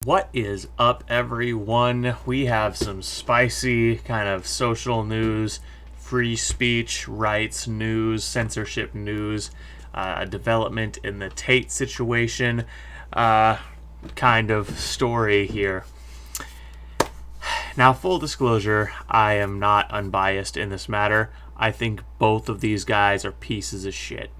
What is up, everyone? We have some spicy kind of social news, free speech rights news, censorship news, a development in the Tate situation kind of story here. Now, full disclosure, I am not unbiased in this matter. I think both of these guys are pieces of shit.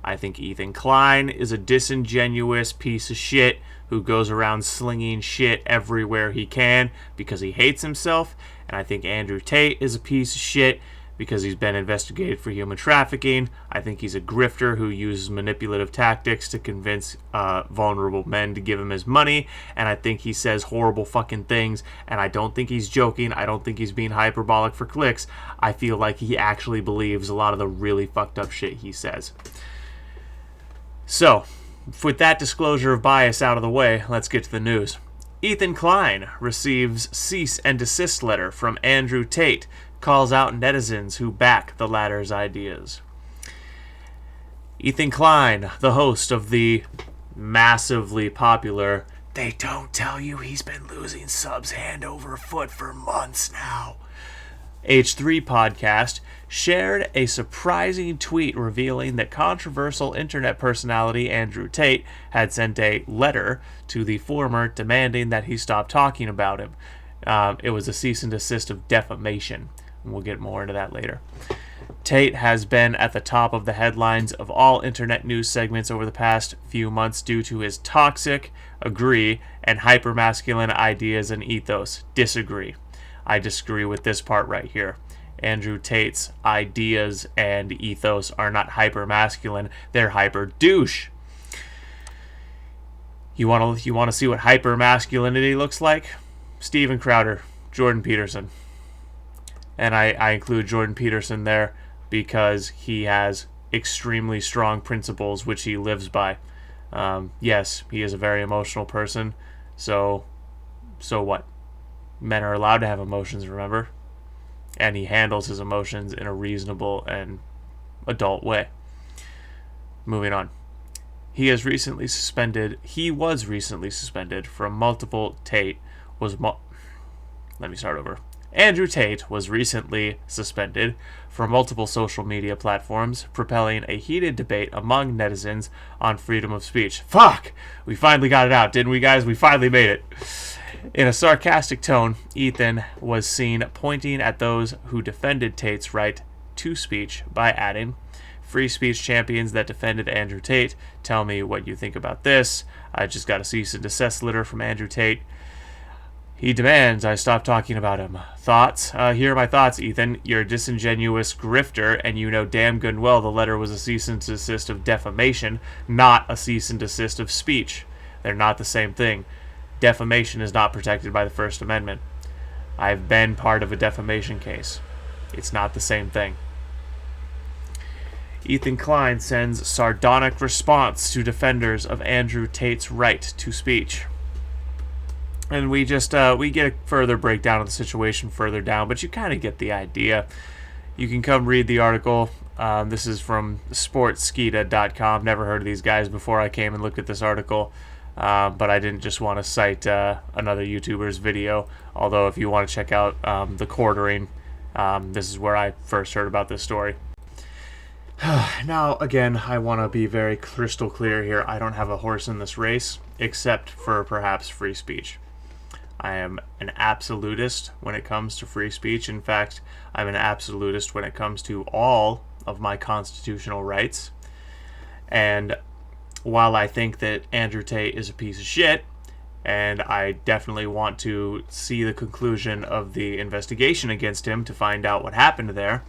I think Ethan Kline is a disingenuous piece of shit who goes around slinging shit everywhere he can because he hates himself. And I think Andrew Tate is a piece of shit because he's been investigated for human trafficking. I think he's a grifter who uses manipulative tactics to convince vulnerable men to give him his money. And I think he says horrible fucking things. And I don't think he's joking. I don't think he's being hyperbolic for clicks. I feel like he actually believes a lot of the really fucked up shit he says. So, with that disclosure of bias out of the way, let's get to the news. Ethan Kline receives cease and desist letter from Andrew Tate, calls out netizens who back the latter's ideas. Ethan Kline, the host of the massively popular "They Don't Tell You He's Been Losing Subs Hand Over Foot for Months Now" H3 podcast, shared a surprising tweet revealing that controversial internet personality Andrew Tate had sent a letter to the former demanding that he stop talking about him. It was a cease and desist of defamation. We'll get more into that later. Tate has been at the top of the headlines of all internet news segments over the past few months due to his toxic, agree, and hypermasculine ideas and ethos. Disagree. I disagree with this part right here. Andrew Tate's ideas and ethos are not hyper-masculine, they're hyper-douche. You want to see what hyper-masculinity looks like? Steven Crowder, Jordan Peterson. And I include Jordan Peterson there because he has extremely strong principles which he lives by. Yes, he is a very emotional person, so what? Men are allowed to have emotions, remember? And he handles his emotions in a reasonable and adult way. Moving on. He was recently suspended from multiple Andrew Tate was recently suspended from multiple social media platforms, propelling a heated debate among netizens on freedom of speech. Fuck! We finally got it out, didn't we, guys? We finally made it. In a sarcastic tone, Ethan was seen pointing at those who defended Tate's right to speech by adding, "Free speech champions that defended Andrew Tate, tell me what you think about this. I just got a cease and desist letter from Andrew Tate. He demands I stop talking about him. Thoughts? Here are my thoughts, Ethan. You're a disingenuous grifter, and you know damn good and well the letter was a cease and desist of defamation, not a cease and desist of speech. They're not the same thing. Defamation is not protected by the First Amendment. I've been part of a defamation case. It's not the same thing." Ethan Kline sends sardonic response to defenders of Andrew Tate's right to speech. And we get a further breakdown of the situation further down, but you kind of get the idea. You can come read the article. This is from sportskeeda.com. Never heard of these guys before I came and looked at this article. But I didn't just want to cite another YouTuber's video. Although if you want to check out the quartering, this is where I first heard about this story. Now, again, I want to be very crystal clear here. I don't have a horse in this race, except for perhaps free speech. I am an absolutist when it comes to free speech. In fact, I'm an absolutist when it comes to all of my constitutional rights. And while I think that Andrew Tate is a piece of shit, and I definitely want to see the conclusion of the investigation against him to find out what happened there,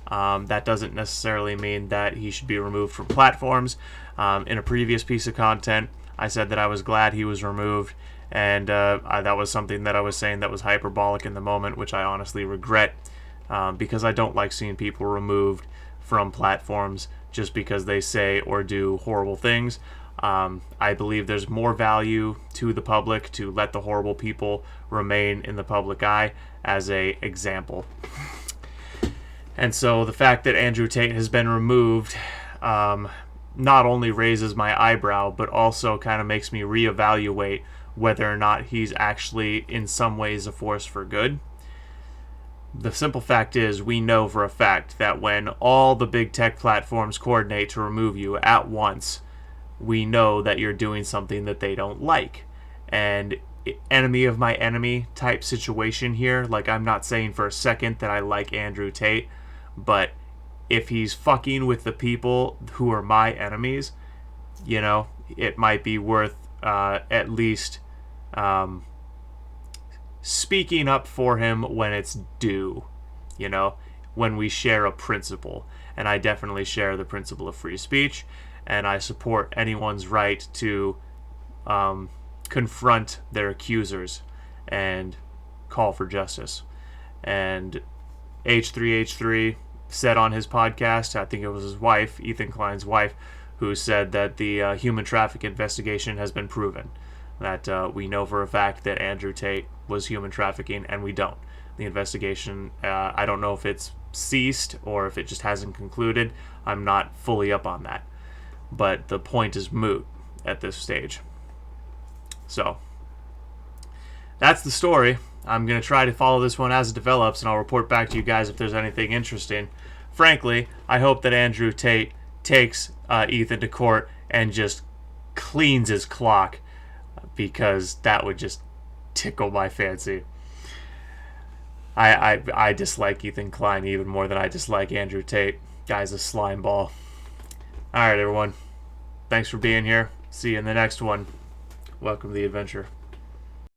that doesn't necessarily mean that he should be removed from platforms. In a previous piece of content, I said that I was glad he was removed, and that was something that I was saying that was hyperbolic in the moment, which I honestly regret, because I don't like seeing people removed from platforms just because they say or do horrible things. I believe there's more value to the public to let the horrible people remain in the public eye as a example. And so the fact that Andrew Tate has been removed not only raises my eyebrow, but also kind of makes me reevaluate whether or not he's actually in some ways a force for good. The simple fact is, we know for a fact that when all the big tech platforms coordinate to remove you at once, we know that you're doing something that they don't like. And enemy of my enemy type situation here. Like, I'm not saying for a second that I like Andrew Tate, but if he's fucking with the people who are my enemies, you know, it might be worth at least speaking up for him when it's due, you know, when we share a principle. And I definitely share the principle of free speech, and I support anyone's right to confront their accusers and call for justice. And H3H3 said on his podcast, I think it was his wife, Ethan Kline's wife, who said that the human traffic investigation has been proven. That we know for a fact that Andrew Tate was human trafficking, and we don't. The investigation, I don't know if it's ceased or if it just hasn't concluded. I'm not fully up on that. But the point is moot at this stage. So, that's the story. I'm going to try to follow this one as it develops, and I'll report back to you guys if there's anything interesting. Frankly, I hope that Andrew Tate takes Ethan to court and just cleans his clock, because that would just tickle my fancy. I dislike Ethan Kline even more than I dislike Andrew Tate. Guy's a slime ball. Alright, everyone. Thanks for being here. See you in the next one. Welcome to the adventure.